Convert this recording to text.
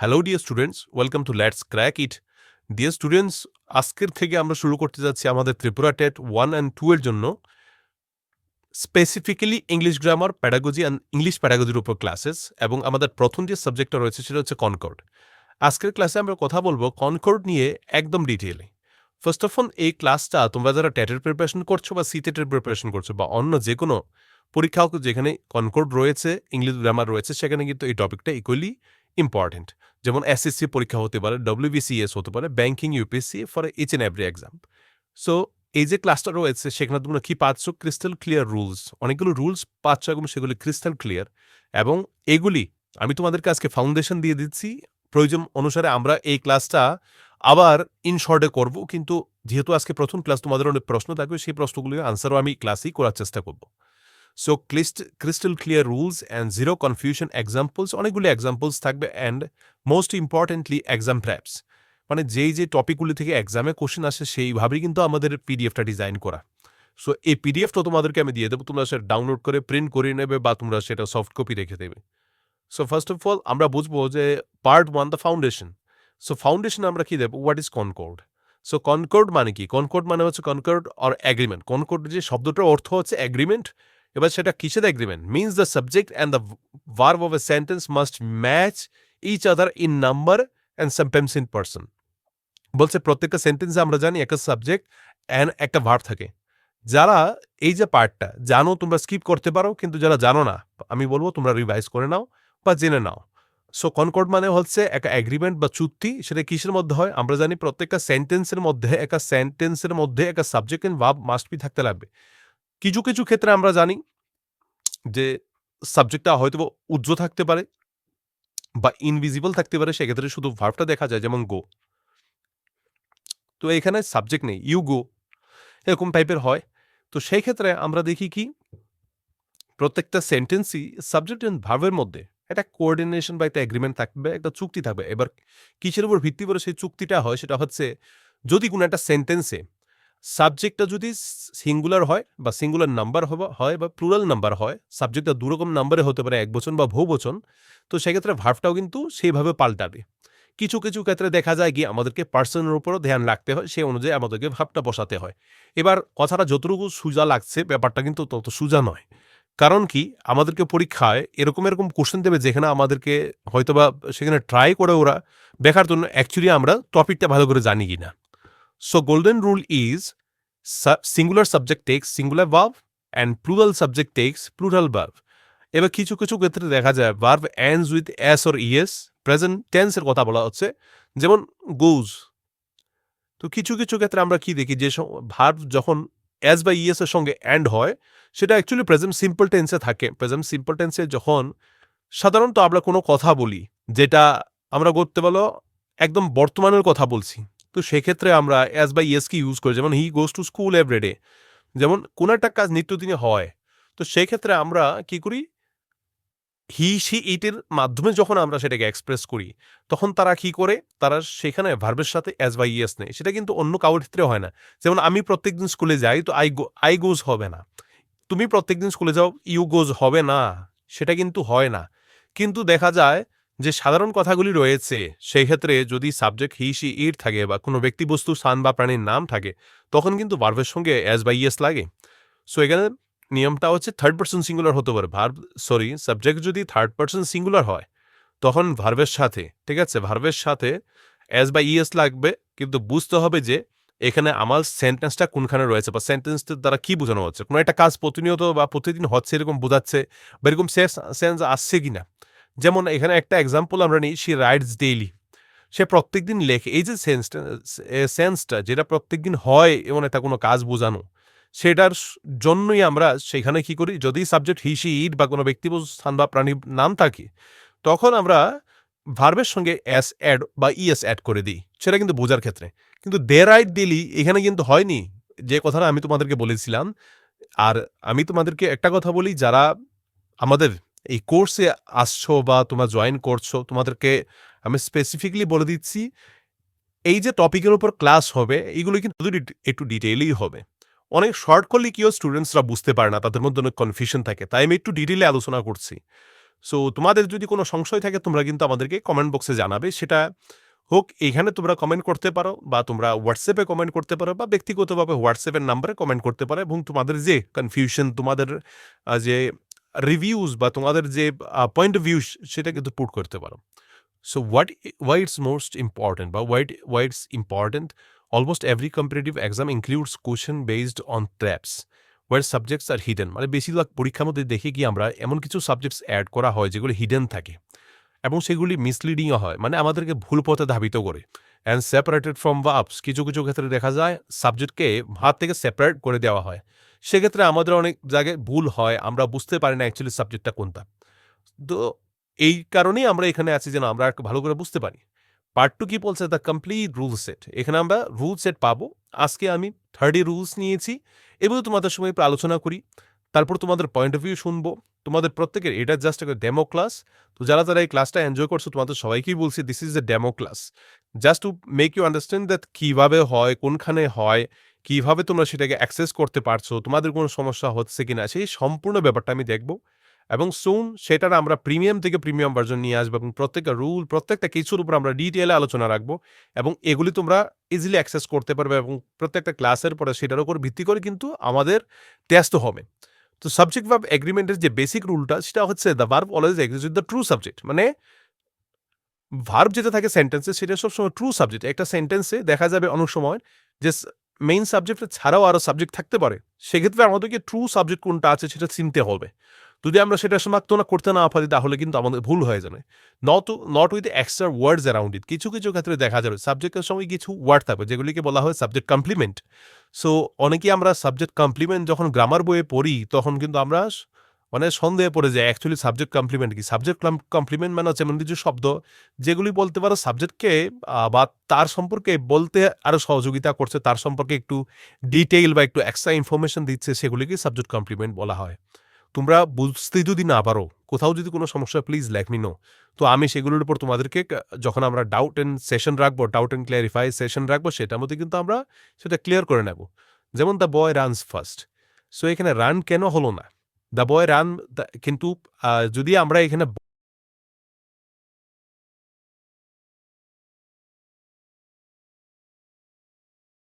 Hello dear students, welcome to let's crack it. Dear students, আজকের থেকে আমরা শুরু করতে যাচ্ছি আমাদের ত্রিপুরা টেট 1 অ্যান্ড 2 এর জন্য specifically English grammar, pedagogy and English প্যাডাগজির উপর ক্লাসেস। এবং আমাদের প্রথম যে সাবজেক্টটা রয়েছে সেটা হচ্ছে কনকর্ড। আজকের ক্লাসে আমরা কথা বলবো কনকর্ড নিয়ে একদম ডিটেইলে। ফার্স্ট অফ অল, এই ক্লাসটা তোমরা যারা টেটের প্রিপারেশন করছো বা সিটেটের প্রিপারেশন করছো বা অন্য যে কোনো পরীক্ষা হোক যেখানে কনকর্ড রয়েছে, ইংলিশ গ্রামার রয়েছে, সেখানে কিন্তু এই টপিকটা ইকুয়ালি ইম্পর্টেন্ট। যেমন এসএসসি পরীক্ষা হতে পারে, ডব্লিউবিসিএস হতে পারে, banking, UPSC, for each and every exam. So এই যে ক্লাসটা রয়েছে সেখানে তোমরা কি পাচ্ছ? ক্রিস্টাল ক্লিয়ার রুলস, অনেকগুলো রুলস পাচ্ছ এবং সেগুলি ক্রিস্টাল ক্লিয়ার। এবং এগুলি আমি তোমাদেরকে আজকে ফাউন্ডেশন দিয়ে দিচ্ছি। প্রয়োজন অনুসারে আমরা এই ক্লাসটা আবার ইন শর্টে করব, কিন্তু যেহেতু আজকে প্রথম ক্লাস তোমাদের অনেক প্রশ্ন থাকবে, সেই প্রশ্নগুলির আনসারও আমি ক্লাসেই করার চেষ্টা করব। So crystal clear rules and zero confusion examples, অনেকগুলি এক্সাম্পলস থাকবে। অ্যান্ড মোস্ট ইম্পর্টেন্টলি এক্সাম প্র্যাপস, মানে যেই যে টপিকগুলি থেকে এক্সামে কোশ্চেন আসে সেইভাবেই কিন্তু আমাদের পিডিএফটা ডিজাইন করা। সো এই পিডিএফটা তোমাদেরকে আমি দিয়ে দেবো, তোমরা সেটা ডাউনলোড করে প্রিন্ট করে নেবে বা তোমরা সেটা সফট কপি রেখে দেবে। সো ফার্স্ট অফ অল আমরা বুঝবো যে part 1 the foundation. So foundation আমরা কি দেবো? What is concord? So concord মানে কি? কনকর্ড মানে হচ্ছে কনকর্ড অর এগ্রিমেন্ট। কনকর্ড যে শব্দটার অর্থ হচ্ছে এগ্রিমেন্ট। এবার সেটা কিসের agreement? Means the subject and the verb of a sentence must match each other in number and sometimes in person. বলছে প্রত্যেকটা সেন্টেন্সে আমরা জানি একটা সাবজেক্ট অ্যান্ড একটা ভার্ব থাকে। যারা এই যে পার্টটা জানো তোমরা স্কিপ করতে পারো, কিন্তু যারা জানো না আমি বলবো তোমরা রিভাইজ করে নাও বা জেনে নাও। সো কনকর্ড মানে হচ্ছে একটা এগ্রিমেন্ট বা চুক্তি। সেটা কিসের মধ্যে হয়? আমরা জানি প্রত্যেকটা সেন্টেন্সের মধ্যে একটা subject and verb must be থাকতে লাগবে। কিছু কিছু ক্ষেত্রে আমরা জানি যে সাবজেক্টটা হয়তো উজ্জ্ব থাকতে পারে বা ইনভিজিবল থাকতে পারে, সেক্ষেত্রে শুধু ভার্বটা দেখা যায়, যেমন গো। তো এখানে সাবজেক্ট নেই, ইউ গো, এরকম টাইপের হয়। তো সেই ক্ষেত্রে আমরা দেখি কি প্রত্যেকটা সেন্টেন্সই সাবজেক্ট এন্ড ভার্বের মধ্যে একটা কোঅর্ডিনেশন বা একটা এগ্রিমেন্ট থাকবে, একটা চুক্তি থাকবে। এবার কিসের উপর ভিত্তি করে সেই চুক্তিটা হয়? সেটা হচ্ছে যদি কোনো একটা সেন্টেন্সে সাবজেক্টটা যদি সিঙ্গুলার হয় বা সিঙ্গুলার নাম্বার হয় বা প্লুরাল নাম্বার হয়, সাবজেক্টটা দুরকম নাম্বারে হতে পারে, একবচন বা বহুবচন, তো সেক্ষেত্রে ভার্বটাও কিন্তু সেইভাবে পাল্টাবে। কিছু কিছু ক্ষেত্রে দেখা যায় কি আমাদেরকে পার্সনের উপরও ধ্যান রাখতে হয়, সেই অনুযায়ী আমাদেরকে ভাবটা বসাতে হয়। এবার কথাটা যতটুকু সোজা লাগছে, ব্যাপারটা কিন্তু তত সোজা নয়। কারণ কি, আমাদেরকে পরীক্ষায় এরকম এরকম কোশ্চেন দেবে যেখানে আমাদেরকে হয়তোবা সেখানে ট্রাই করে ওরা দেখার জন্য অ্যাকচুয়ালি আমরা টপিকটা ভালো করে জানি কিনা। So golden rule is singular subject takes singular verb and plural subject takes plural verb. এবার কিছু কিছু ক্ষেত্রে দেখা যায় verb ends with S or ES, present টেন্সের কথা বলা হচ্ছে, যেমন গোজ। তো কিছু কিছু ক্ষেত্রে আমরা কি দেখি, যে ভার্ব যখন এস বা ইএস এর সঙ্গে এন্ড হয়, সেটা অ্যাকচুয়ালি প্রেজেন্ট সিম্পল টেন্সে থাকে। প্রেজেন্ট সিম্পল টেন্সে যখন সাধারণত আমরা কোনো কথা বলি যেটা আমরা করতে বলো একদম বর্তমানের কথা বলছি, তো সেক্ষেত্রে আমরা এস বা ইএস কে ইউজ করি। যেমন হি গোজ টু স্কুল এভরিডে, যেমন কোনো একটা কাজ নিত্যদিনে হয়, তো সেই ক্ষেত্রে আমরা কি করি? হি সি ইটের মাধ্যমে যখন আমরা সেটাকে এক্সপ্রেস করি, তখন তারা কি করে? তারা সেখানে ভার্বের সাথে এস বা ইএস নেয়। সেটা কিন্তু অন্য কারোর ক্ষেত্রে হয় না। যেমন আমি প্রত্যেকদিন স্কুলে যাই, তো আই গোজ হবে না। তুমি প্রত্যেকদিন স্কুলে যাও, ইউ গোজ হবে না। সেটা কিন্তু হয় না। কিন্তু দেখা যায় যে সাধারণ কথাগুলি রয়েছে, সেই ক্ষেত্রে যদি সাবজেক্ট হি সি ইট থাকে বা কোনো ব্যক্তি বস্তু স্থান বা প্রাণীর নাম থাকে, তখন কিন্তু ভার্বের সঙ্গে এস বা ইএস লাগে। সো এখানে নিয়মটা হচ্ছে থার্ড পারসন সিঙ্গুলার হতে পারে। সাবজেক্ট যদি থার্ড পারসন সিঙ্গুলার হয়, তখন ভার্বের সাথে, ঠিক আছে, ভার্বের সাথে এস বা ইএস লাগবে। কিন্তু বুঝতে হবে যে এখানে আমার সেন্টেন্সটা কোনখানে রয়েছে বা সেন্টেন্সটার দ্বারা কি বোঝানো হচ্ছে। কোনো একটা কাজ প্রতিনিয়ত বা প্রতিদিন হচ্ছে এরকম বোঝাচ্ছে বা এরকম সেন্স আসছে কিনা। যেমন এখানে একটা এক্সাম্পল আমরা নিই, শি রাইটস ডেইলি, সে প্রত্যেকদিন লেখে। এই যে সেন্সটা যেটা প্রত্যেকদিন হয় এমন একটা কোনো কাজ বোঝানো, সেটার জন্যই আমরা সেখানে কি করি? যদি সাবজেক্ট হি সি ইট বা কোনো ব্যক্তি স্থান বা প্রাণীর নাম থাকে, তখন আমরা ভার্বের সঙ্গে এস অ্যাড বা ইএস অ্যাড করে দিই, সেটা কিন্তু বোঝার ক্ষেত্রে। কিন্তু দে রাইট ডেইলি এখানে কিন্তু হয়নি, যে কথাটা আমি তোমাদেরকে বলেছিলাম। আর আমি তোমাদেরকে একটা কথা বলি, যারা আমাদের এই কোর্সে আসছো বা তোমরা জয়েন করছো, তোমাদেরকে আমি স্পেসিফিকলি বলে দিচ্ছি, এই যে টপিকের উপর ক্লাস হবে, এইগুলো কিন্তু একটু ডিটেইলেই হবে। অনেক শর্ট করলে কিও স্টুডেন্টসরা বুঝতে পারে না, তাদের মধ্যে অনেক কনফিউশন থাকে, তাই আমি একটু ডিটেইলে আলোচনা করছি। সো তোমাদের যদি কোনো সংশয় থাকে তোমরা কিন্তু আমাদেরকে কমেন্ট বক্সে জানাবে, সেটা হোক এখানে তোমরা কমেন্ট করতে পারো, বা তোমরা হোয়াটসঅ্যাপে কমেন্ট করতে পারো, বা ব্যক্তিগতভাবে হোয়াটসঅ্যাপের নাম্বারে কমেন্ট করতে পারো, এবং তোমাদের যে কনফিউশন, তোমাদের যে রিভিউজ বা তোমাদের যে পয়েন্ট অফ ভিউ সেটা কিন্তু পুট করতে পারো। So why it's most important, but why it's important? Almost every competitive exam includes question based on traps where subjects are hidden. মানে বেশিরভাগ পরীক্ষার মধ্যে দেখি কি আমরা এমন কিছু সাবজেক্টস অ্যাড করা হয় যেগুলো হিডেন থাকে এবং সেগুলি মিসলিডিংও হয়, মানে আমাদেরকে ভুল পথে ধাবিত করে। অ্যান্ড সেপারেটেড ফ্রম ভার্বস, কিছু কিছু ক্ষেত্রে দেখা যায় সাবজেক্টকে ভাব থেকে সেপারেট করে দেওয়া হয়। সেক্ষেত্রে আমাদের অনেক জায়গায় ভুল হয়, আমরা বুঝতে পারি না অ্যাকচুয়ালি সাবজেক্টটা কোনটা। তো এই কারণেই আমরা এখানে আছি যেন আমরা একটু ভালো করে বুঝতে পারি। পার্ট 2 কি বলছে? The complete rule set. এখানে আমরা রুল সেট পাবো। আজকে আমি 30 রুলস নিয়েছি। এগুলো তোমাদের সঙ্গে একটু আলোচনা করি। তারপর তোমাদের পয়েন্ট অফ ভিউ শুনবো। তোমাদের প্রত্যেকের এটা জাস্ট একটা ডেমো ক্লাস। তো যারা যারা এই ক্লাসটা এনজয় করছো তোমাদের সবাইকেই বলছি this is a demo class. Just to make you understand that কিভাবে হয়, কোনখানে হয়, কিভাবে তোমরা সেটাকে অ্যাক্সেস করতে পারছো, তোমাদের কোনো সমস্যা হচ্ছে কিনা সেই সম্পূর্ণ ব্যাপারটা আমি দেখব। এবং সুন সেটার আমরা প্রিমিয়াম থেকে প্রিমিয়াম ভার্জন নিয়ে আসবো, এবং প্রত্যেকটা রুল, প্রত্যেকটা কিছুর উপর আমরা ডিটেইলে আলোচনা রাখবো, এবং এগুলি তোমরা ইজিলি অ্যাক্সেস করতে পারবে, এবং প্রত্যেকটা ক্লাসের পরে সেটার উপর ভিত্তি করে কিন্তু আমাদের টেস্টও হবে। তো সাবজেক্ট ভার্ব এগ্রিমেন্টের যে বেসিক রুলটা সেটা হচ্ছে the verb always exist with the true subject. মানে ভার্ব যেটা থাকে সেন্টেন্সে সেটা সবসময় ট্রু সাবজেক্ট। একটা সেন্টেন্সে দেখা যাবে অনেক সময় যে মেইন সাবজেক্ট ছাড়াও আরো সাবজেক্ট থাকতে পারে। সেক্ষেত্রে আমাদেরকে ট্রু সাবজেক্ট কোনটা আছে সেটা চিনতে হবে। যদি আমরা সেটা সমাপ্ত না করতে না পারি তাহলে কিন্তু আমাদের ভুল হয়ে যাবে। Not with extra words around ইট। কিছু কিছু ক্ষেত্রে দেখা যাবে সাবজেক্টের সঙ্গে কিছু ওয়ার্ড থাকবে যেগুলিকে বলা হয় সাবজেক্ট কমপ্লিমেন্ট। সো অনেকেই আমরা সাবজেক্ট কমপ্লিমেন্ট যখন গ্রামার বইয়ে পড়ি তখন কিন্তু আমরা মানে সন্দেহে পড়ে যায় অ্যাকচুয়ালি সাবজেক্ট কমপ্লিমেন্ট কি। সাবজেক্ট কমপ্লিমেন্ট মানে হচ্ছে এমন কিছু শব্দ যেগুলি বলতে পারো সাবজেক্টকে বা তার সম্পর্কে বলতে আরো সহযোগিতা করছে, তার সম্পর্কে একটু ডিটেইল বা একটু এক্সট্রা ইনফরমেশন দিচ্ছে, সেগুলিকে সাবজেক্ট কমপ্লিমেন্ট বলা হয়। তোমরা বুঝতে যদি না পারো, কোথাও যদি কোনো সমস্যা, প্লিজ লেট মি নো। তো আমি সেগুলোর উপর তোমাদেরকে যখন আমরা ডাউট এন্ড সেশন রাখবো, ডাউট এন্ড ক্লিয়ারিফাই সেশন রাখবো, সেটার মধ্যে কিন্তু আমরা সেটা ক্লিয়ার করে নেব। যেমন the boy runs first. So এখানে রান কেন হলো না? দ্য বয় রান, কিন্তু যদি আমরা এখানে